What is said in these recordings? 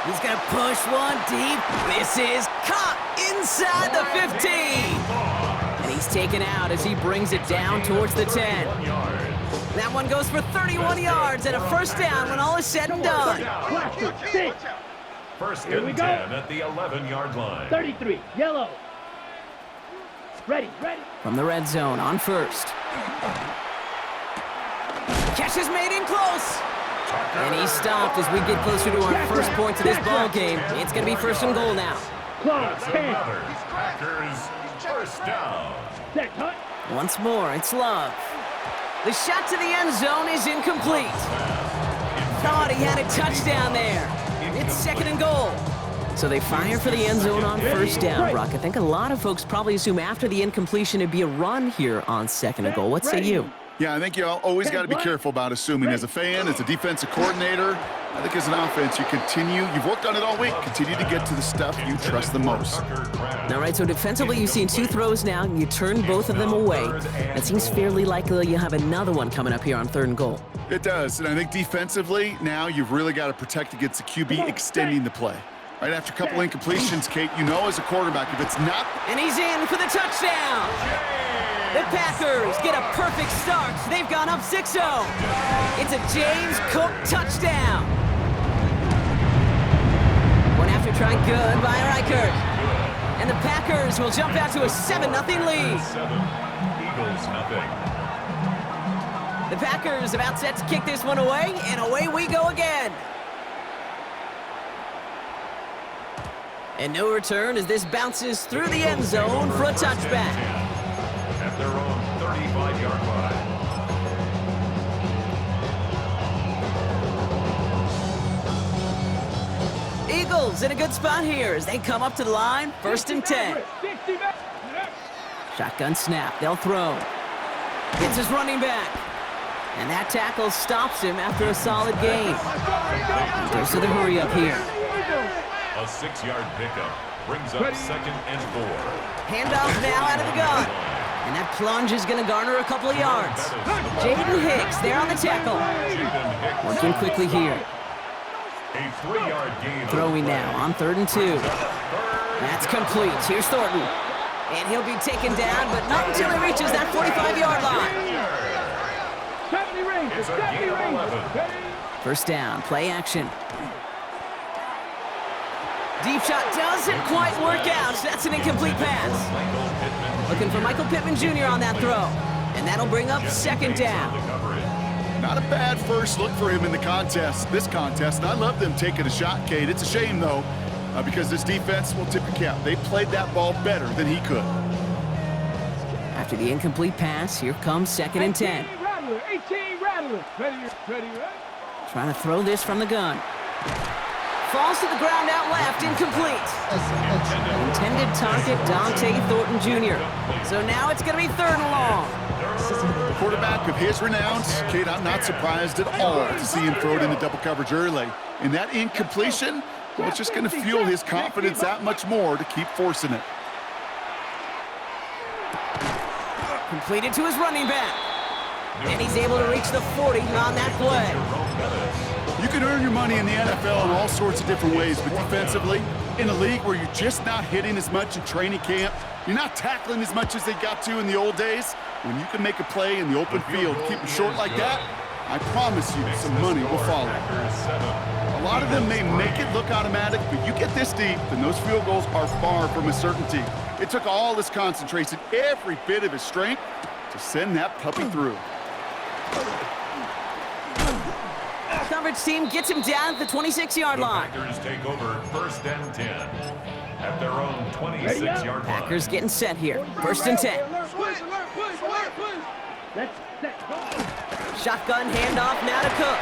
He's going to push one deep. This is caught inside the 15. And he's taken out as he brings it down towards the 10. That one goes for 31 yards and a first down when all is said and done. First and 10 at the 11-yard line. 33, yellow. Ready. From the red zone on first. Catch is made in close. And he stopped as we get closer to our first points of this ball game. It's going to be first and goal now. Packers, first down. Once more, it's Love. The shot to the end zone is incomplete. Thought he had a touchdown there. It's second and goal. So they fire for the end zone on first down, Brock. I think a lot of folks probably assume after the incompletion it'd be a run here on second and goal. What say you? Yeah, I think you always got to be careful about assuming. As a fan, as a defensive coordinator, I think as an offense, you've worked on it all week. Continue to get to the stuff you trust the most. All right, so defensively, you've seen 2 throws now, and you turned both of them away. It seems fairly likely you have another one coming up here on third and goal. It does, and I think defensively, now you've really got to protect against the QB extending the play. Right after a couple incompletions, Kate, you know as a quarterback, if it's not... And he's in for the touchdown! The Packers get a perfect start. They've gone up 6-0. It's a James Cook touchdown. One after try good by Reichert. And the Packers will jump out to a 7-0 lead. Eagles, nothing. The Packers about set to kick this one away, and away we go again. And no return as this bounces through the end zone for a touchback. At their own 35-yard line. Eagles in a good spot here as they come up to the line, first and 10. Shotgun snap, they'll throw. It's his running back. And that tackle stops him after a solid gain. Goes to the hurry up here. A 6-yard pickup brings up second and 4. Handoff now out of the gun. And that plunge is going to garner a couple of yards. Jaden Hicks there on the tackle. Working quickly here. A 3-yard gain. Throwing now on third and 2. That's complete. Here's Thornton. And he'll be taken down, but not until he reaches that 45-yard line. It's a gain of 11. First down, play action. Deep shot doesn't quite work out. That's an incomplete pass. Looking for Michael Pittman Jr. on that throw. And that'll bring up second down. Not a bad first look for him in the contest, this contest. And I love them taking a shot, Kate. It's a shame, though, because this defense will tip your cap. They played that ball better than he could. After the incomplete pass, here comes second and 10. 18 Rattler. Ready. Trying to throw this from the gun. Falls to the ground out left, incomplete. Intended target, Dante Thornton Jr. So now it's going to be third and long. A quarterback of his renown, Kate, I'm not surprised at all to see him throw it into double coverage early. And that incompletion, well, it's just going to fuel his confidence that much more to keep forcing it. Completed to his running back. And he's able to reach the 40 on that play. You can earn your money in the NFL in all sorts of different ways, but defensively, in a league where you're just not hitting as much in training camp, you're not tackling as much as they got to in the old days, when you can make a play in the open field, keep it short like that, I promise you some money will follow. A lot of them may make it look automatic, but you get this deep, and those field goals are far from a certainty. It took all his concentration, every bit of his strength, to send that puppy through. Coverage team gets him down at the 26-yard line. The Packers take over first and 10 at their own 26-yard line. Packers getting set here. First and 10. Shotgun handoff now to Cook.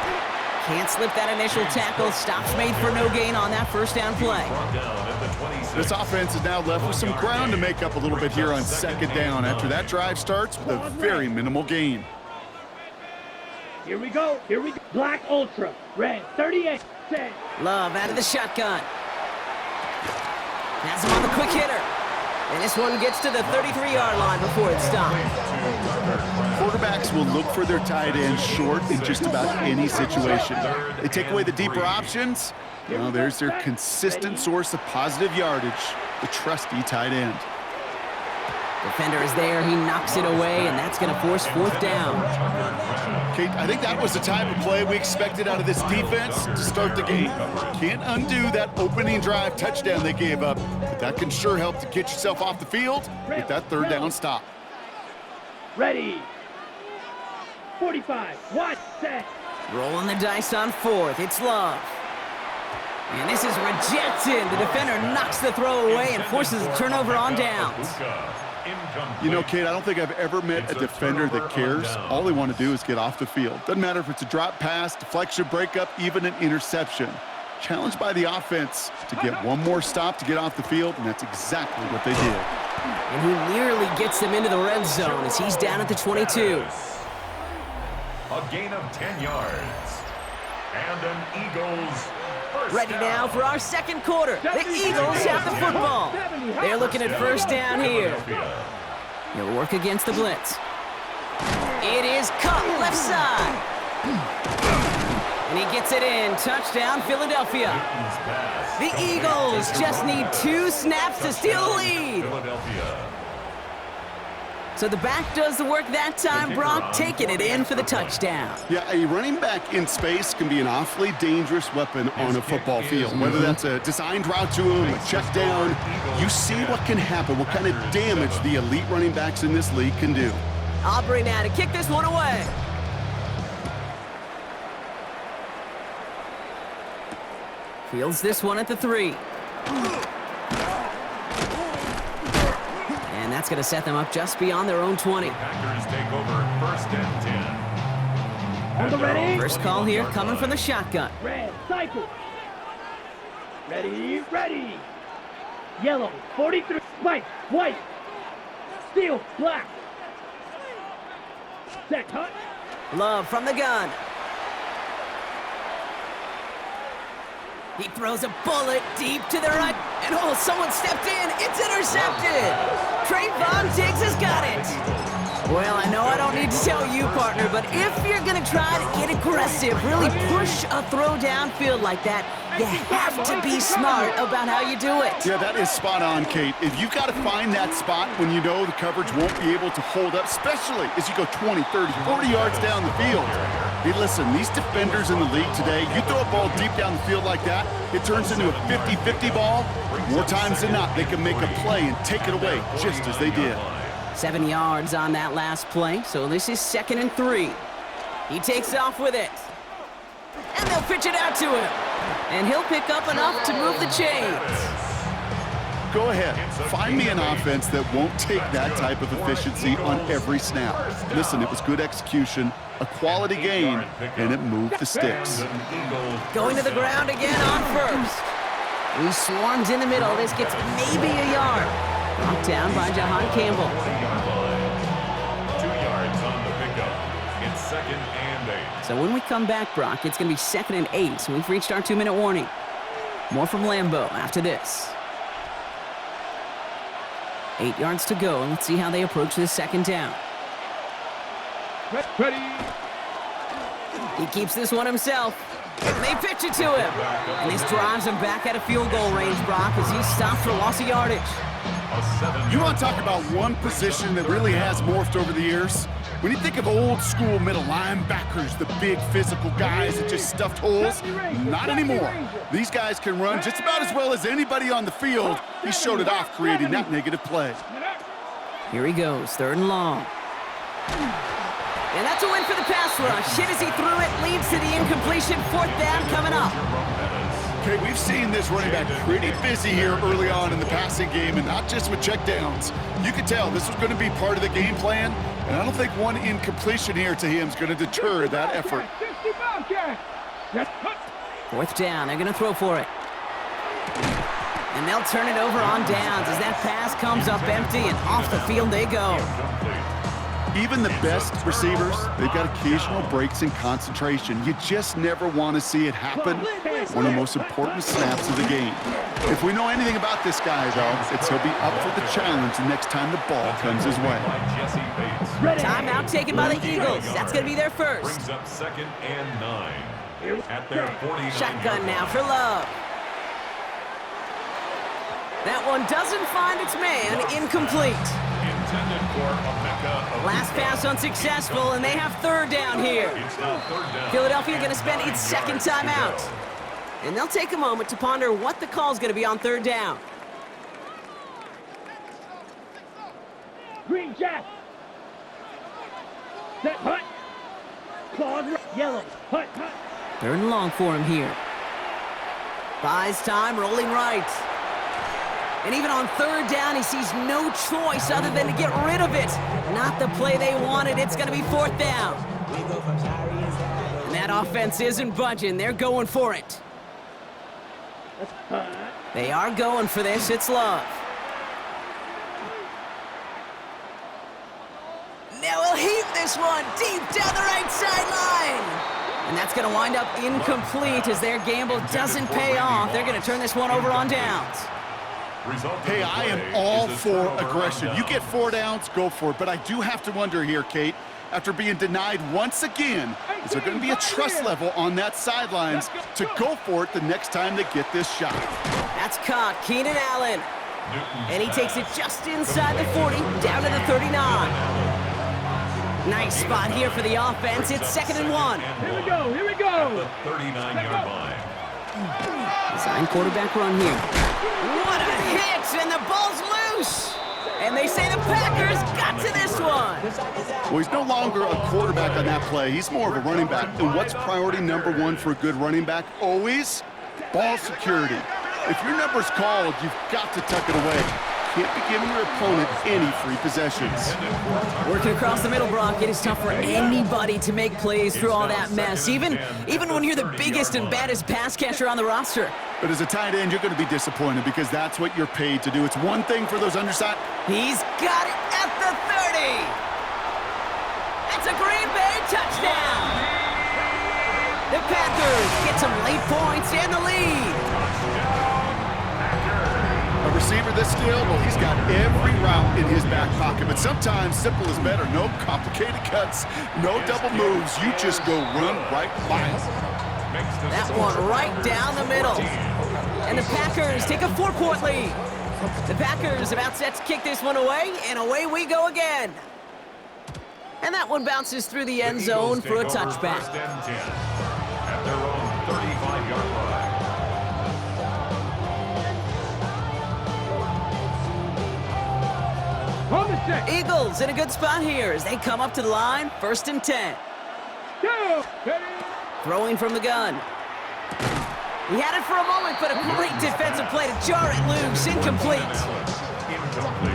Can't slip that initial tackle. Stops made for no gain on that first down play. This offense is now left with some ground to make up a little bit here on second down after that drive starts with a very minimal gain. Here we go. Black Ultra. Red 38. Love out of the shotgun. Has him on the quick hitter. And this one gets to the 33-yard line before it's stopped. Quarterbacks will look for their tight end short in just about any situation. They take away the deeper options. Well, there's their consistent source of positive yardage, the trusty tight end. Defender is there. He knocks it away, and that's going to force 4th down. Kate, I think that was the type of play we expected out of this defense to start the game. Can't undo that opening drive touchdown they gave up, but that can sure help to get yourself off the field with that 3rd down stop. Ready. 45. Watch set. Rolling the dice on 4th. It's Love. And this is rejected. The defender knocks the throw away and forces a turnover on downs. You know, Kate, I don't think I've ever met a defender that cares. All they want to do is get off the field. Doesn't matter if it's a drop pass, deflection, breakup, even an interception. Challenged by the offense to get one more stop to get off the field, and that's exactly what they did. And he nearly gets them into the red zone as he's down at the 22. A gain of 10 yards. And an Eagles first Ready down. now for our 2nd quarter. The Eagles have the football. They're looking at 1st down here. He'll work against the blitz. It is caught left side. And he gets it in. Touchdown, Philadelphia. The Eagles just need 2 snaps to steal the lead. Philadelphia. So the back does the work that time, Brock, taking it in for the touchdown. Yeah, a running back in space can be an awfully dangerous weapon on a football field. Whether that's a designed route to him, a check down, you see what can happen, what kind of damage the elite running backs in this league can do. Aubrey now to kick this one away. Fields this one at the 3. And that's going to set them up just beyond their own 20. Packers take over 1st and 10. On the ready. First call here coming from the shotgun. Red. Cycle. Ready. Ready. Yellow. 43. White. White. Steel. Black. Set. Cut. Love from the gun. He throws a bullet deep to the right. And oh, someone stepped in. It's intercepted. Trayvon Diggs has got it. Well, I know I don't need to tell you, partner, but if you're going to try to get aggressive, really push a throw downfield like that, you have to be smart about how you do it. Yeah, that is spot on, Kate. If you've got to find that spot when you know the coverage won't be able to hold up, especially as you go 20, 30, 40 yards down the field. Hey, listen, these defenders in the league today, you throw a ball deep down the field like that, it turns into a 50-50 ball. More times than not, they can make a play and take it away just as they did. 7 yards on that last play, so this is 2nd and 3. He takes off with it. And they'll pitch it out to him. And he'll pick up enough to move the chains. Go ahead, find me an offense that won't take that type of efficiency on every snap. Listen, it was good execution, a quality game, and it moved the sticks. Going to the ground again on 1st. He swarms in the middle. This gets maybe a yard. Knocked down by Jahan Campbell. 2 yards on the pickup. It's 2nd and 8. So when we come back, Brock, it's going to be 2nd and 8. So we've reached our 2-minute warning. More from Lambeau after this. 8 yards to go, and let's see how they approach this 2nd down. Ready. He keeps this one himself. They pitch it to him. And this drives him back out of field goal range, Brock, as he stops for loss of yardage. You want to talk about one position that really has morphed over the years? When you think of old school middle linebackers, the big physical guys that just stuffed holes, not anymore. These guys can run just about as well as anybody on the field. He showed it off creating that negative play. Here he goes, 3rd and long. And that's a win for the pass rush. Hit as he threw it, leads to the incompletion. 4th down coming up. Okay, we've seen this running back pretty busy here early on in the passing game, and not just with checkdowns. You could tell this was going to be part of the game plan, and I don't think one incompletion here to him is going to deter that effort. 4th down, they're going to throw for it. And they'll turn it over on downs as that pass comes up empty, and off the field they go. Even the best receivers, they've got occasional breaks in concentration. You just never want to see it happen. One of the most important snaps of the game. If we know anything about this guy, though, it's he'll be up for the challenge the next time the ball comes his way. Timeout taken by the Eagles. That's going to be their first. Brings up 2nd and 9 at their 49. Shotgun now for Love. That one doesn't find its man. Incomplete. Intended for Last pass unsuccessful, and they have 3rd down here. It's now 3rd down. Philadelphia going to spend its 2nd timeout. And they'll take a moment to ponder what the call is going to be on 3rd down. Green Jack. Set hut. Claws yellow. Hut. 3rd and long for him here. Buys time, rolling right. And even on 3rd down, he sees no choice other than to get rid of it. Not the play they wanted. It's going to be 4th down. And that offense isn't budging. They're going for it. They are going for this. It's Love. Now he'll heave this one deep down the right sideline. And that's going to wind up incomplete as their gamble doesn't pay off. They're going to turn this one over on downs. Hey, I am all for aggression. You get 4 downs, go for it. But I do have to wonder here, Kate, after being denied once again, is there going to be a trust level on that sidelines to go for it the next time they get this shot? That's caught. Keenan Allen. And he takes it just inside the 40, down to the 39. Nice spot here for the offense. It's 2nd and 1. Here we go. Here we go. The 39-yard line. Design quarterback run here. What a hit, and the ball's loose. And they say the Packers got to this one. Well, he's no longer a quarterback on that play. He's more of a running back. And what's priority number 1 for a good running back? Always ball security. If your number's called, you've got to tuck it away. Can't be giving your opponent any free possessions. Working across the middle, Brock, it is tough for anybody to make plays through all that mess, even when you're the biggest and baddest pass catcher on the roster. But as a tight end, you're going to be disappointed because that's what you're paid to do. It's one thing for those undersized. He's got it at the 30. That's a Green Bay touchdown. The Packers get some late points and the lead. A receiver this still, well, he's got every route in his back pocket. But sometimes simple is better. No complicated cuts, no double moves. You just go run right by him. That one right down the middle. And the Packers take a 4-point lead. The Packers about set to kick this one away, and away we go again. And that one bounces through the end zone for a touchback. 1st and 10 at their own 35-yard line. Eagles in a good spot here as they come up to the line. 1st and 10. Throwing from the gun. He had it for a moment, but a great defensive play to jar it loose. Incomplete.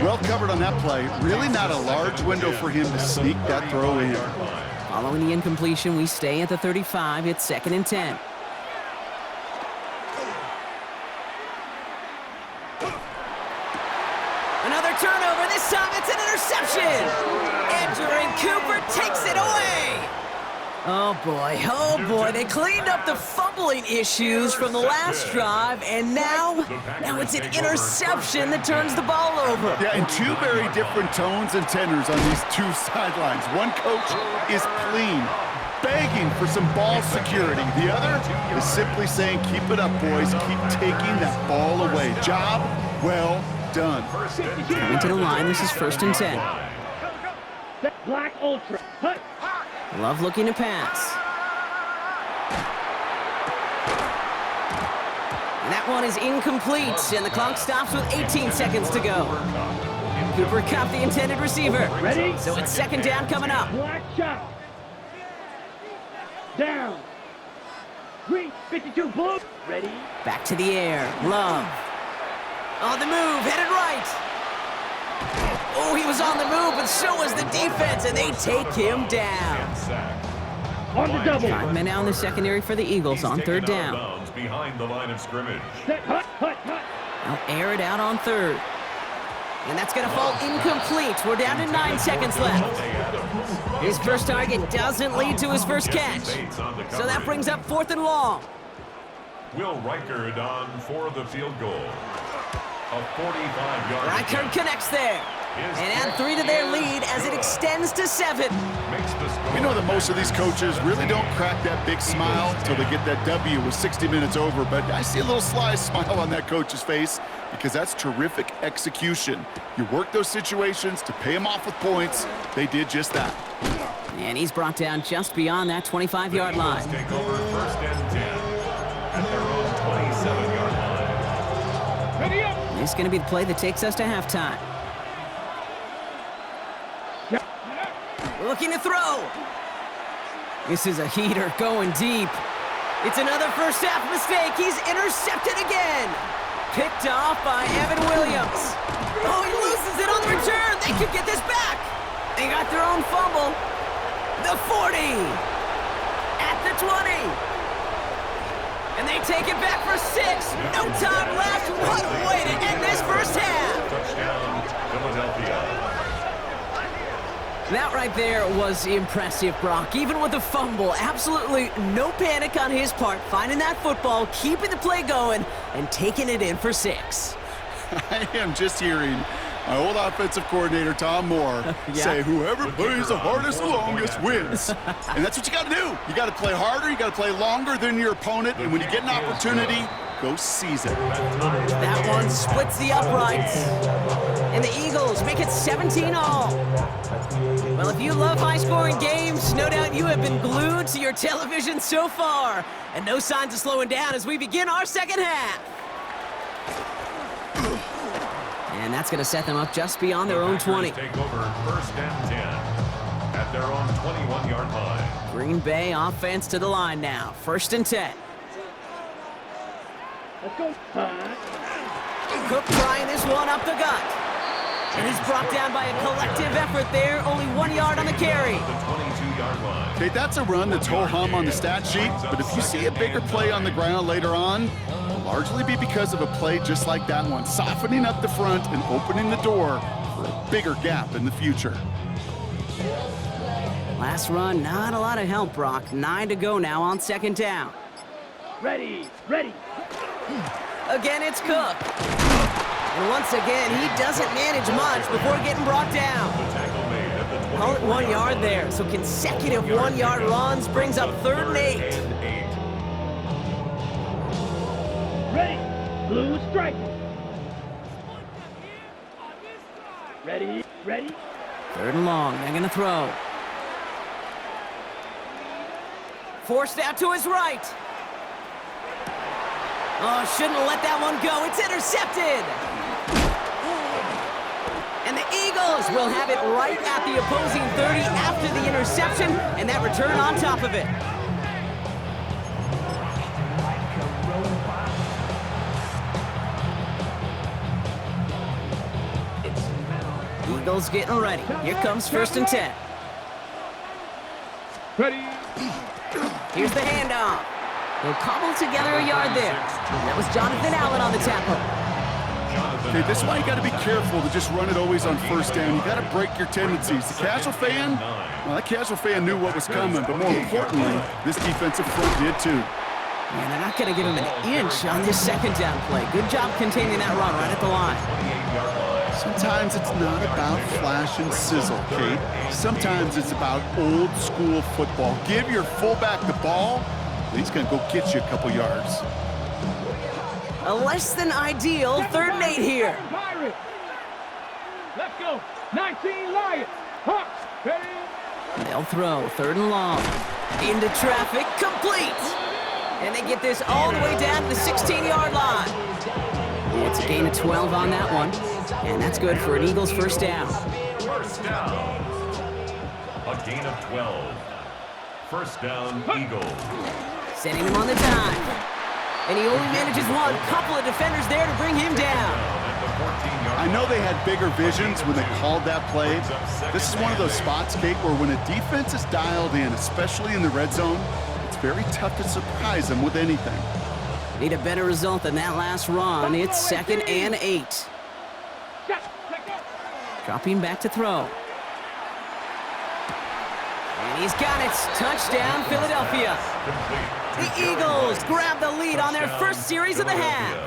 Well covered on that play. Really not a large window for him to sneak that throw in. Following the incompletion, we stay at the 35. It's 2nd and 10. Another turnover. This time it's an interception. Edgerrin Cooper takes it away. Oh boy, they cleaned up the fumbling issues from the last drive, and now it's an interception that turns the ball over. Yeah, and 2 very different tones and tenors on these 2 sidelines. One coach is clean, begging for some ball security. The other is simply saying, keep it up, boys. Keep taking that ball away. Job well done. Coming to the line, this is 1st and 10. Black Ultra. Hut. Love looking to pass. And that one is incomplete, and the clock stops with 18 seconds to go. Cooper caught the intended receiver. Ready? So it's 2nd down coming up. Black shot. Down. Green 52 blue. Ready? Back to the air. Love. On the move, headed right. Oh, he was on the move, but so was the defense, and they take him down. On the double. 5 men out in the secondary for the Eagles on 3rd down. Behind the line of scrimmage. Set hut. They'll air it out on 3rd. And that's going to fall incomplete. We're down to 9 seconds left. His first target doesn't lead to his first catch. So that brings up 4th and long. Will Reichard on for the field goal. A 45-yard Reichard connects there. And add 3 to their lead as it extends to 7. We know that most of these coaches really don't crack that big smile until they get that W with 60 minutes over, but I see a little sly smile on that coach's face because that's terrific execution. You work those situations to pay them off with points. They did just that. And he's brought down just beyond that 25-yard line. Take over 1st and 10 at their own 27-yard line. Ready up. This is going to be the play that takes us to halftime. Looking to throw. This is a heater going deep. It's another first half mistake. He's intercepted again. Picked off by Evan Williams. Oh, he loses it on the return. They could get this back. They got their own fumble. The 40. At the 20. And they take it back for 6. No time left. What a way to end this first half. Touchdown, Philadelphia. That right there was impressive, Brock. Even with the fumble, absolutely no panic on his part. Finding that football, keeping the play going, and taking it in for 6. I am just hearing my old offensive coordinator, Tom Moore, say whoever plays the hardest longest wins. And that's what you got to do. You got to play harder. You got to play longer than your opponent. And when you get an opportunity, go seize it. That one splits the uprights. And the Eagles make it 17 all. Well, if you love high-scoring games, no doubt you have been glued to your television so far. And no signs of slowing down as we begin our second half. And that's going to set them up just beyond their own 20. Take over 1st and 10 at their own 21-yard line. Green Bay offense to the line now. 1st and 10. Let's go. Cook trying this one up the gut. And he's brought down by a collective effort there. Only 1 yard on the carry. The 22-yard line. Okay, that's a run that's ho-hum on the stat sheet, but if you see a bigger play on the ground later on, it'll largely be because of a play just like that one, softening up the front and opening the door for a bigger gap in the future. Last run, not a lot of help, Brock. 9 to go now on 2nd down. Ready. Ready. Again, it's Cook. And once again, he doesn't manage much before getting brought down. Call it 1 yard there. So consecutive 1 yard runs brings up 3rd and 8. Ready. Blue strike. Ready. Ready. 3rd and long. They're going to throw. Forced out to his right. Oh, shouldn't have let that one go. It's intercepted. And the Eagles will have it right at the opposing 30 after the interception, and that return on top of it. Eagles getting ready. Here comes 1st and 10. Ready. Here's the handoff. He'll cobble together a yard there. That was Jonathan Allen on the tackle. Okay, this is why you got to be careful to just run it always on 1st down. You got to break your tendencies. The casual fan, well, that casual fan knew what was coming, but more importantly, this defensive front did too. Man, they're not going to give him an inch on this 2nd down play. Good job containing that run right at the line. Sometimes it's not about flash and sizzle, Kate. Sometimes it's about old school football. Give your fullback the ball, he's going to go get you a couple yards. A less than ideal 3rd and 8 here. Pirates. Let's go. 19 Lions. Hawks. Ready. They'll throw 3rd and long. Into traffic, complete. And they get this all the way down to the 16-yard line. It's a gain of 12 on that one. And that's good for an Eagles 1st down. 1st down. A gain of 12. 1st down, Eagles. Sending him on the dive. And he only manages one. Couple of defenders there to bring him down. I know they had bigger visions when they called that play. This is one of those spots, Kate, where when a defense is dialed in, especially in the red zone, it's very tough to surprise them with anything. Need a better result than that last run. It's 2nd and 8. Shot. Check out. Dropping back to throw. And he's got it. Touchdown, Philadelphia. The Eagles grab the lead on their first series of the half.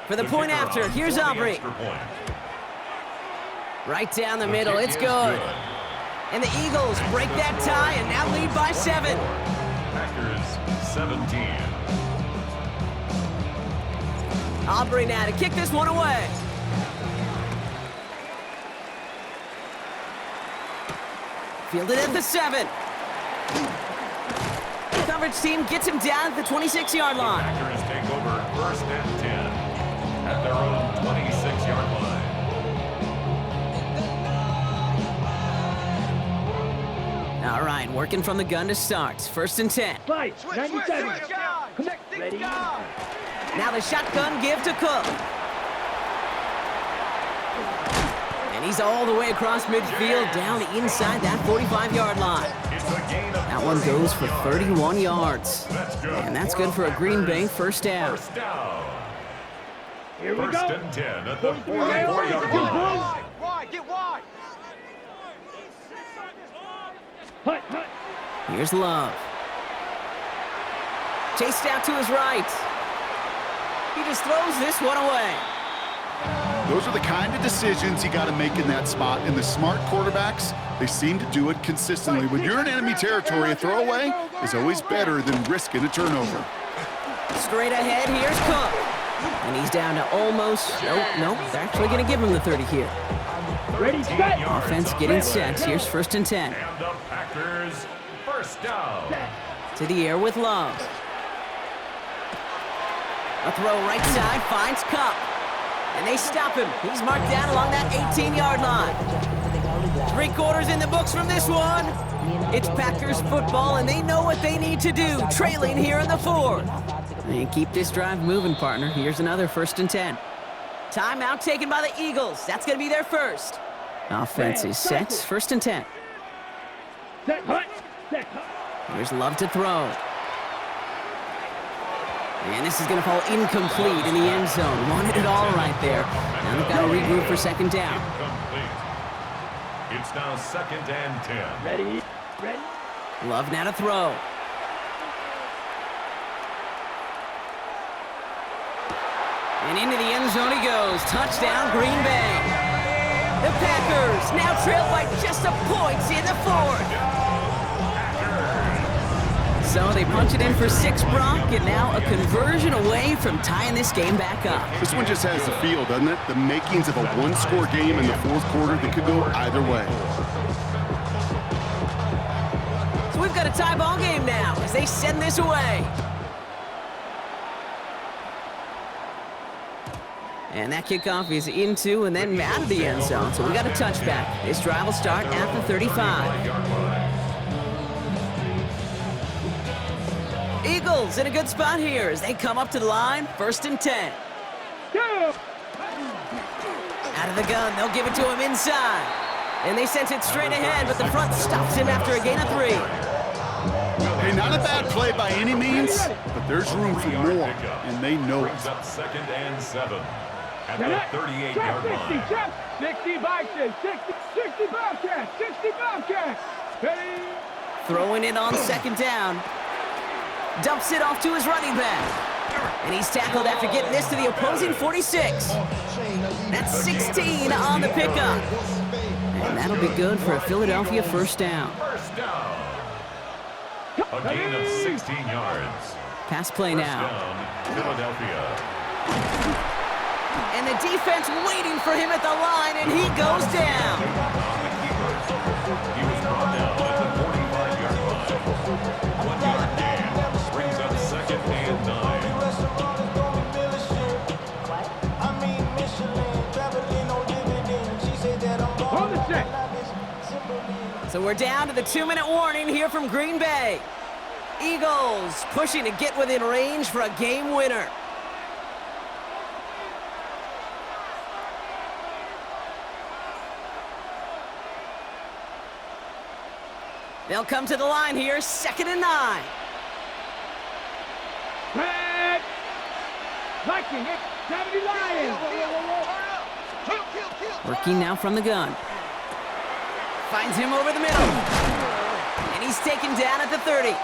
For the point after, here's Aubrey. Right down the middle, it's good. And the Eagles break that tie and now lead by 7. Packers 17. Aubrey now to kick this one away. Fielded at the 7. The coverage team gets him down at the 26-yard line. Packers take over first and 10 at their own 26-yard line. All right, working from the gun to start. First and 10. Fight. 97. Connect. Ready. Now the shotgun give to Cook. And he's all the way across midfield, down inside that 45-yard line. That one goes for 31 yards. And that's good for a Green Bay first down. Here we First go. and 10 at the 44-yard line. Get wide. Hut, hut. Here's Love. Chased out to his right. He just throws this one away. Those are the kind of decisions you got to make in that spot. And the smart quarterbacks, they seem to do it consistently. When you're in enemy territory, a throwaway is always better than risking a turnover. Straight ahead, here's Cook. And he's down to almost, nope, they're actually going to give him the 30 here. Ready, set. Offense getting set. Here's first and 10. And the Packers first down. To the air with Love. A throw right side, finds Cup. And they stop him. He's marked down along that 18-yard line. 3 quarters in the books from this one. It's Packers football, and they know what they need to do, trailing here in the 4th. And keep this drive moving, partner. Here's another first and 10. Timeout taken by the Eagles. That's going to be their first. Offense is set. First and 10. Set, hut. Set, hut. Here's Love to throw. And this is going to fall incomplete in the end zone. Wanted it all right there. Now they've got to regroup for second down. Incomplete. It's now second and 10. Ready. Ready. Love now to throw. And into the end zone he goes. Touchdown, Green Bay. The Packers now trail by just a point in the 4th. So they punch it in for 6, Brock, and now a conversion away from tying this game back up. This one just has the feel, doesn't it? The makings of a one-score game in the 4th quarter that could go either way. So we've got a tie ball game now as they send this away. And that kickoff is into and then out of the end zone. So we got a touchback. This drive will start at the 35. Eagles in a good spot here as they come up to the line. First and 10. Out of the gun, they'll give it to him inside. And they sent it straight ahead, but the front stops him after a gain of 3. Hey, not a bad play by any means, but there's room for more, and they know it. Brings up second and 7 at the 38-yard line. 60 Bobcats, 60 Bobcats, 60 Bobcats. Ready. Throwing it on second down. Dumps it off to his running back. And he's tackled after getting this to the opposing 46. That's 16 on the pickup. And that'll be good for a Philadelphia first down. First down. A gain of 16 yards. Pass play First now. down, Philadelphia. And the defense waiting for him at the line, and he goes down. On the keeper. He was brought down at the 45-yard line. 1-yard gain. Brings up second and 9. On the set. So we're down to the 2-minute warning here from Green Bay. Eagles pushing to get within range for a game winner. They'll come to the line here, second and 9. Red. Viking, 70 Lions. Working now from the gun. Finds him over the middle. And he's taken down at the 30.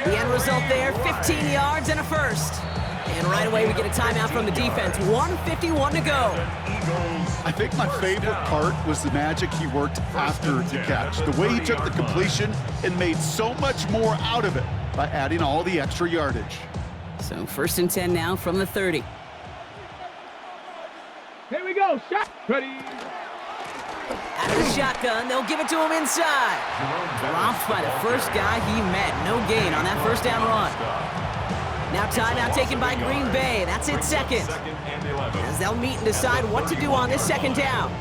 The end result there, 15 yards and a first. And right away we get a timeout from the defense. 1:51 to go. I think my favorite part was the magic he worked after the catch. The way he took the completion and made so much more out of it by adding all the extra yardage. So 1st and 10 now from the 30. Here we go. Shot. Ready. Out of the shotgun, they'll give it to him inside. Dropped by the first guy he met. No gain on that first down run. Now timeout taken by Green Bay. That's it, second. As they'll meet and decide what to do on this second down.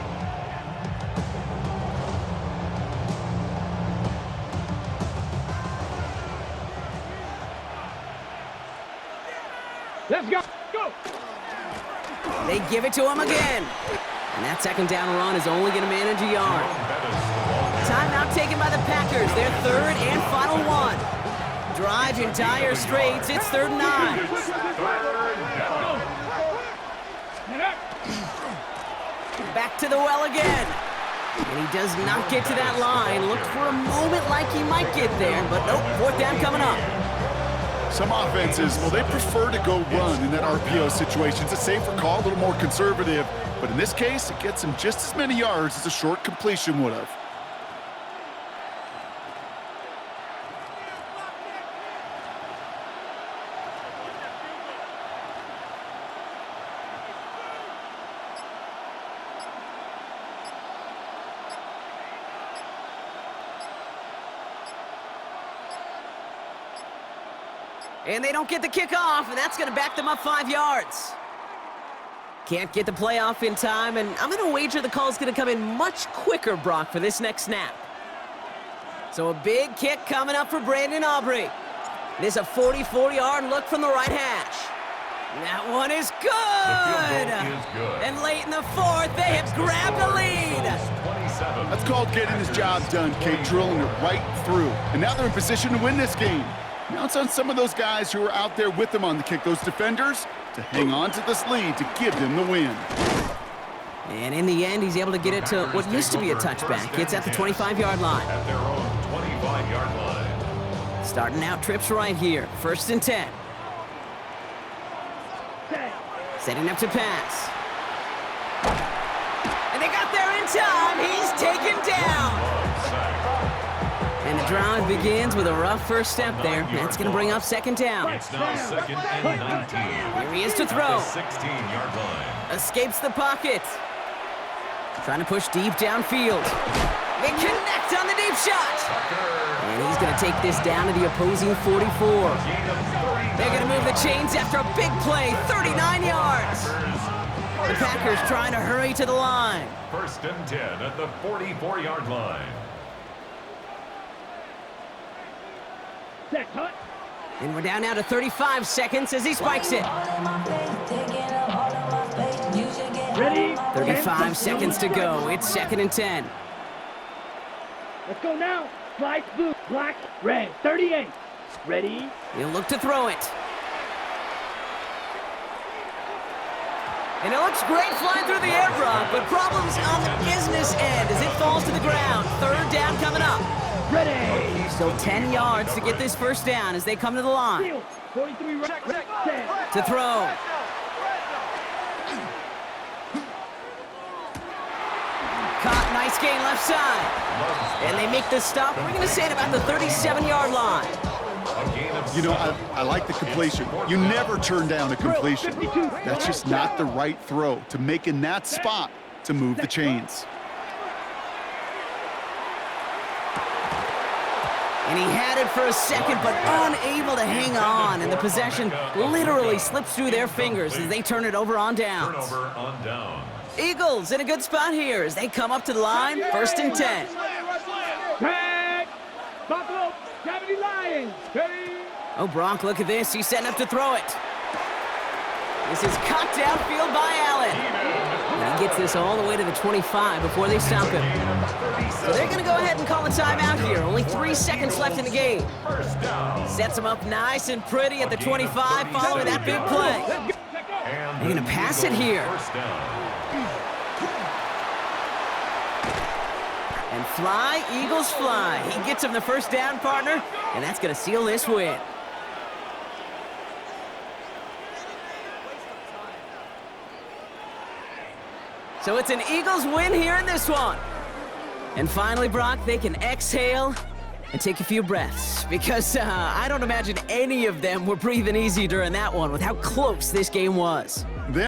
Let's go. Go. They give it to him again. And that second down run is only going to manage a yard. Timeout taken by the Packers. Their 3rd and final one. Drive entire straights. It's 3rd and 9. Back to the well again. And he does not get to that line. Looked for a moment like he might get there, but nope, 4th down coming up. Some offenses, well, they prefer to go run in that RPO situation. It's a safer call, a little more conservative. But in this case, it gets him just as many yards as a short completion would have. And they don't get the kickoff, and that's going to back them up 5 yards. Can't get the playoff in time, and I'm going to wager the call's going to come in much quicker, Brock, for this next snap. So a big kick coming up for Brandon Aubrey. It is a 44-yard look from the right hash. That one is good. And late in the 4th, they have grabbed a lead. That's called getting his job done, Kate, drilling it right through. And now they're in position to win this game. Now it's on some of those guys who are out there with them on the kick, those defenders, to hang on to this lead to give them the win. And in the end, he's able to get it to what used to be a touchback. It's at the 25-yard line. At their own 25-yard line. Starting out trips right here. 1st and 10. Setting up to pass. And they got there in time. He's taken down. And the drive begins with a rough first step there. That's going to bring up 2nd down. It's now 2nd and 19. Here he is to throw. At the 16-yard line. Escapes the pocket. Trying to push deep downfield. They connect on the deep shot. And he's going to take this down to the opposing 44. They're going to move the chains after a big play, 39 yards. The Packers trying to hurry to the line. 1st and 10 at the 44-yard line. And we're down now to 35 seconds as he spikes it. Ready? 35 seconds to go. It's 2nd and 10. Let's go now. Slice blue, black, red. 38. Ready? He'll look to throw it. And it looks great flying through the air, Brock, but problems on the business end as it falls to the ground. 3rd down coming up. Ready. Still 10 yards to get this first down as they come to the line. 43 right. To throw. Caught, nice gain left side. And they make the stop. We're going to say at about the 37-yard line. You know, I like the completion. You never turn down a completion. That's just not the right throw to make in that spot to move the chains. And he had it for a second, but unable to hang on. And the possession literally slips through their fingers as they turn it over on downs. Turnover on down. Eagles in a good spot here as they come up to the line, 1st and 10. Tag. Buffalo, Gravity Lions. Ready? Oh, Brock, look at this. He's setting up to throw it. This is cut downfield by Allen. And he gets this all the way to the 25 before they stop him. So they're going to go ahead and call a timeout here. Only 3 seconds left in the game. Sets him up nice and pretty at the 25 following that big play. They're going to pass it here. Fly, Eagles fly. He gets him the first down, partner, and that's going to seal this win. So it's an Eagles win here in this one. And finally, Brock, they can exhale and take a few breaths, because I don't imagine any of them were breathing easy during that one with how close this game was.